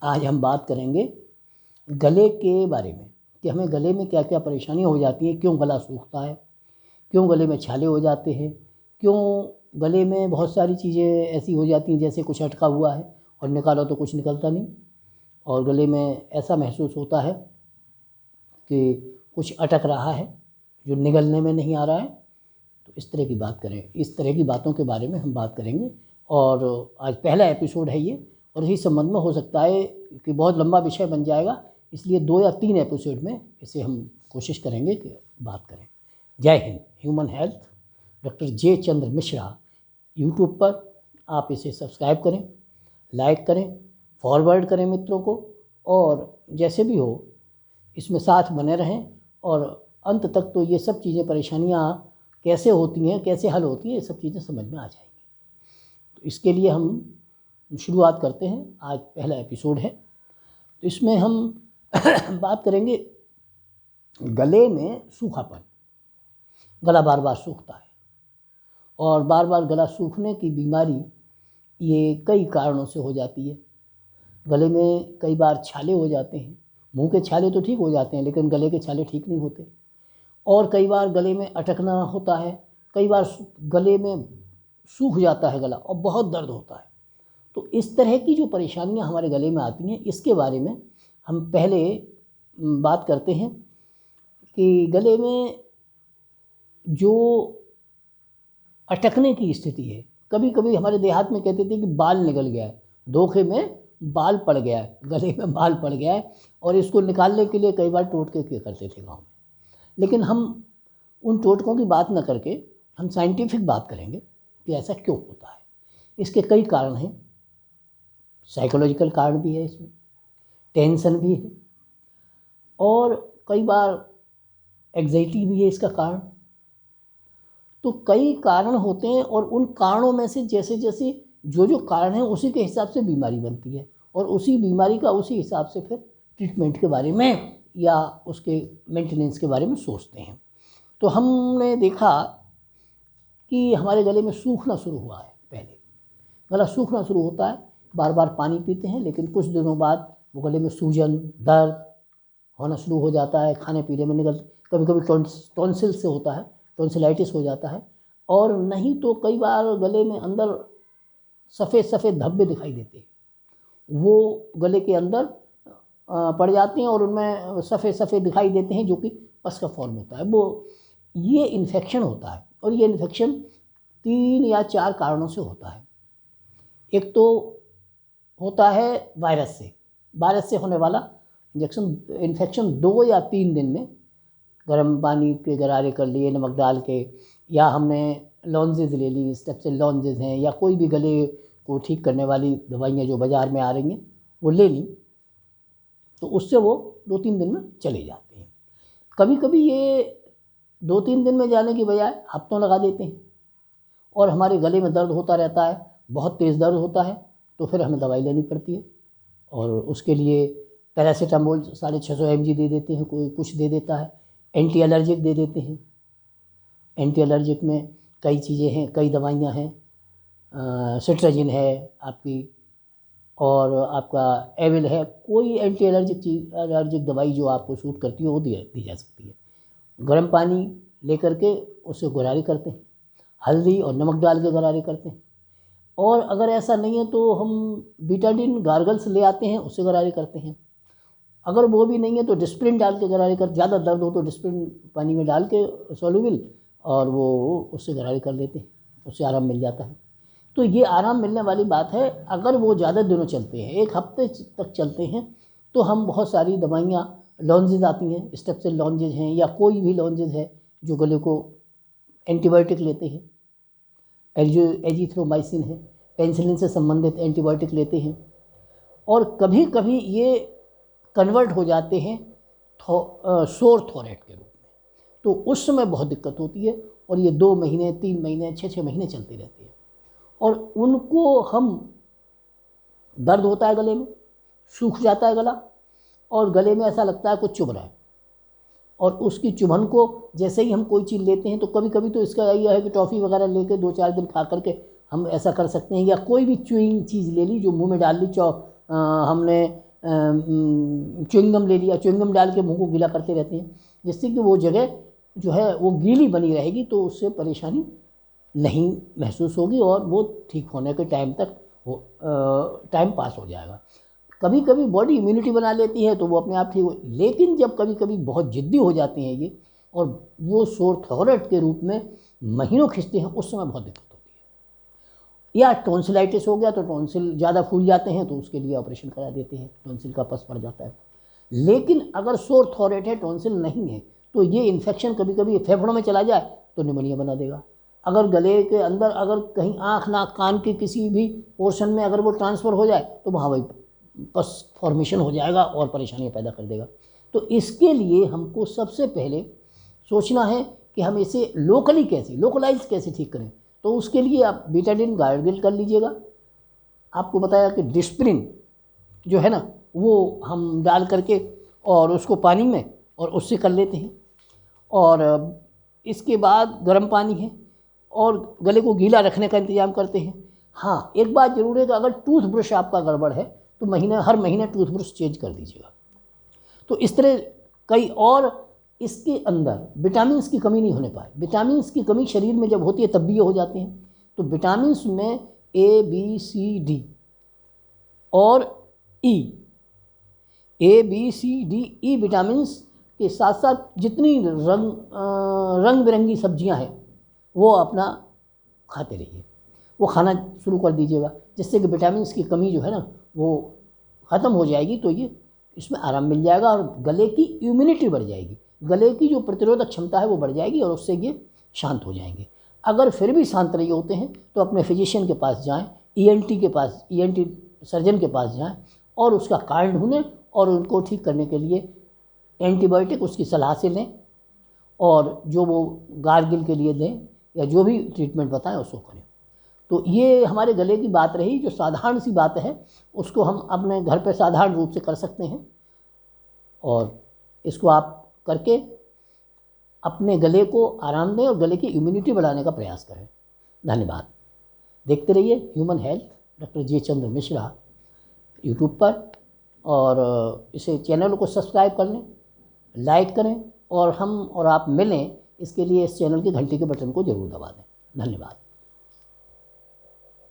आज हम बात करेंगे गले के बारे में कि हमें गले में क्या क्या परेशानियाँ हो जाती हैं, क्यों गला सूखता है, क्यों गले में छाले हो जाते हैं, क्यों गले में बहुत सारी चीज़ें ऐसी हो जाती हैं जैसे कुछ अटका हुआ है और निकालो तो कुछ निकलता नहीं, और गले में ऐसा महसूस होता है कि कुछ अटक रहा है जो निगलने में नहीं आ रहा है। तो इस तरह की बात करें, इस तरह की बातों के बारे में हम बात करेंगे। और आज पहला एपिसोड है ये, और इसी संबंध में हो सकता है कि बहुत लंबा विषय बन जाएगा, इसलिए 2 या 3 एपिसोड में इसे हम कोशिश करेंगे कि बात करें। जय हिंद। ह्यूमन हेल्थ डॉक्टर जे चंद्र मिश्रा यूट्यूब पर आप इसे सब्सक्राइब करें, लाइक करें, फॉरवर्ड करें मित्रों को, और जैसे भी हो इसमें साथ बने रहें और अंत तक तो ये सब चीज़ें, परेशानियाँ कैसे होती हैं, कैसे हल होती हैं, ये सब चीज़ें समझ में आ जाएंगी। तो इसके लिए हम शुरुआत करते हैं। आज पहला एपिसोड है, तो इसमें हम बात करेंगे गले में सूखापन। गला बार बार सूखता है, और बार बार गला सूखने की बीमारी ये कई कारणों से हो जाती है। गले में कई बार छाले हो जाते हैं, मुंह के छाले तो ठीक हो जाते हैं लेकिन गले के छाले ठीक नहीं होते, और कई बार गले में अटकना होता है, कई बार गले में सूख जाता है गला और बहुत दर्द होता है। तो इस तरह की जो परेशानियां हमारे गले में आती हैं, इसके बारे में हम पहले बात करते हैं कि गले में जो अटकने की स्थिति है, कभी कभी हमारे देहात में कहते थे कि बाल निकल गया है, धोखे में बाल पड़ गया है, गले में बाल पड़ गया है, और इसको निकालने के लिए कई बार टोटके किया करते थे गाँव में। लेकिन हम उन टोटकों की बात न करके हम साइंटिफिक बात करेंगे कि ऐसा क्यों होता है। इसके कई कारण हैं, साइकोलॉजिकल कारण भी है, इसमें टेंशन भी है, और कई बार एग्जाइटी भी है इसका कारण। तो कई कारण होते हैं, और उन कारणों में से जैसे जैसे जो कारण है उसी के हिसाब से बीमारी बनती है, और उसी बीमारी का उसी हिसाब से फिर ट्रीटमेंट के बारे में या उसके मेंटेनेंस के बारे में सोचते हैं। तो हमने देखा कि हमारे गले में सूखना शुरू हुआ है। पहले गला सूखना शुरू होता है, बार बार पानी पीते हैं, लेकिन कुछ दिनों बाद वो गले में सूजन, दर्द होना शुरू हो जाता है, खाने पीने में निकल, कभी कभी टॉन्सिल से होता है, टॉन्सिलाइटिस हो जाता है, और नहीं तो कई बार गले में अंदर सफ़ेद सफ़ेद धब्बे दिखाई देते हैं, वो गले के अंदर पड़ जाते हैं और उनमें सफ़ेद सफ़ेद दिखाई देते हैं, जो कि पस का फॉर्म होता है। वो ये इन्फेक्शन होता है, और ये इन्फेक्शन 3 या 4 कारणों से होता है। एक तो होता है वायरस से होने वाला इन्फेक्शन 2 या 3 दिन में गर्म पानी के गरारे कर लिए नमक डाल के, या हमने लॉन्जेज ले ली, स्टेप्सिल लॉन्जेज हैं, या कोई भी गले को ठीक करने वाली दवाइयाँ जो बाज़ार में आ रही हैं वो ले ली, तो उससे वो 2-3 दिन में चले जाते हैं। कभी कभी ये 2-3 दिन में जाने की बजाय हफ्तों लगा देते हैं, और हमारे गले में दर्द होता रहता है, बहुत तेज़ दर्द होता है, तो फिर हमें दवाई लेनी पड़ती है, और उसके लिए पैरासीटामोल 650 mg दे देते हैं, कोई कुछ दे देता है, एंटी एलर्जिक दे देते हैं। एंटी एलर्जिक में कई चीज़ें हैं, कई दवाइयाँ हैं, सिट्राजिन है आपकी, और आपका एविल है, कोई एंटी एलर्जिक दवाई जो आपको सूट करती है वो दी जा सकती है। गर्म पानी लेकर के उससे गरारे करते हैं, हल्दी और नमक डाल के गरारे करते हैं, और अगर ऐसा नहीं है तो हम बीटाडिन गार्गल्स ले आते हैं, उससे गरारे करते हैं। अगर वो भी नहीं है तो डिस्प्रिन डाल के गरारे कर, ज़्यादा दर्द हो तो डिस्प्रिन पानी में डाल के सोलूबल, और वो उससे गरारे कर लेते हैं, उससे आराम मिल जाता है। तो ये आराम मिलने वाली बात है। अगर वो ज़्यादा दिनों चलते हैं, 1 हफ्ते तक चलते हैं, तो हम बहुत सारी दवाइयाँ, लॉन्जेज आती हैं, स्टेप्सिल लॉन्जेज हैं, या कोई भी लॉन्जेज है जो गले को एंटीबायोटिक लेते हैं, एजिथ्रोमाइसिन है, पेनिसिलिन से संबंधित एंटीबायोटिक लेते हैं, और कभी कभी ये कन्वर्ट हो जाते हैं सोर थ्रोट के रूप में, तो उस समय बहुत दिक्कत होती है, और ये 2 महीने, 3 महीने, 6-6 महीने चलती रहती है, और उनको हम दर्द होता है, गले में सूख जाता है गला, और गले में ऐसा लगता है कुछ चुभ रहा है, और उसकी चुभन को जैसे ही हम कोई चीज़ लेते हैं, तो कभी कभी तो इसका यह है कि टॉफ़ी वगैरह लेके 2-4 दिन खा करके हम ऐसा कर सकते हैं, या कोई भी च्यूइंग चीज़ ले ली जो मुंह में डाल ली, हमने च्युइंगम ले लिया, च्युइंगम डाल के मुंह को गीला करते रहते हैं, जिससे कि वो जगह जो है वो गीली बनी रहेगी, तो उससे परेशानी नहीं महसूस होगी और वो ठीक होने के टाइम तक वो टाइम पास हो जाएगा। कभी कभी बॉडी इम्यूनिटी बना लेती है तो वो अपने आप ठीक हो, लेकिन जब कभी कभी बहुत ज़िद्दी हो जाती हैं ये और वो सोर थ्रोट के रूप में महीनों खिंचते हैं, उस समय बहुत दिक्कत होती है। या टॉन्सिलाइटिस हो गया तो टॉन्सिल ज़्यादा फूल जाते हैं तो उसके लिए ऑपरेशन करा देते हैं, टॉन्सिल का पस पड़ जाता है। लेकिन अगर सोर थ्रोट है, टॉन्सिल नहीं है, तो ये इन्फेक्शन कभी कभी फेफड़ों में चला जाए तो निमोनिया बना देगा। अगर गले के अंदर अगर कहीं आँख नाक कान के किसी भी पोर्शन में अगर वो ट्रांसफ़र हो जाए तो वहाँ वही पस फॉर्मेशन हो जाएगा और परेशानियाँ पैदा कर देगा। तो इसके लिए हमको सबसे पहले सोचना है कि हम इसे लोकलाइज कैसे ठीक करें। तो उसके लिए आप बीटाडिन गार्गल कर लीजिएगा। आपको बताया कि डिस्प्रिन जो है ना वो हम डाल करके और उसको पानी में और उससे कर लेते हैं। और इसके बाद गर्म पानी है और गले को गीला रखने का इंतज़ाम करते हैं। हाँ, एक बात ज़रूर है कि अगर टूथब्रश आपका गड़बड़ है तो हर महीने टूथब्रश चेंज कर दीजिएगा। तो इस तरह कई और इसके अंदर विटामिन्स की कमी नहीं होने पाए। विटामिन्स की कमी शरीर में जब होती है तब भी ये हो जाते हैं। तो विटामिन्स में A, B, C, D और E, A, B, C, D, E vitamins के साथ साथ जितनी रंग बिरंगी सब्जियां हैं वो अपना खाते रहिए, वो खाना शुरू कर दीजिएगा, जिससे कि विटामिन्स की कमी जो है ना वो ख़त्म हो जाएगी। तो ये इसमें आराम मिल जाएगा और गले की इम्यूनिटी बढ़ जाएगी, गले की जो प्रतिरोधक क्षमता है वो बढ़ जाएगी और उससे ये शांत हो जाएंगे। अगर फिर भी शांत नहीं होते हैं तो अपने फिजिशियन के पास जाएं, ENT सर्जन के पास जाएं और उसका कारण ढूंढें और उनको ठीक करने के लिए एंटीबायोटिक उसकी सलाह से लें और जो वो गार्गिल के लिए दें या जो भी ट्रीटमेंट बताएं उसको करें। तो ये हमारे गले की बात रही, जो साधारण सी बात है उसको हम अपने घर पर साधारण रूप से कर सकते हैं और इसको आप करके अपने गले को आराम दें और गले की इम्यूनिटी बढ़ाने का प्रयास करें। धन्यवाद। देखते रहिए ह्यूमन हेल्थ डॉक्टर जे चंद्र मिश्रा यूट्यूब पर और इसे चैनल को सब्सक्राइब कर लें, लाइक करें और हम और आप मिलें, इसके लिए इस चैनल की घंटी के बटन को ज़रूर दबा दें। धन्यवाद।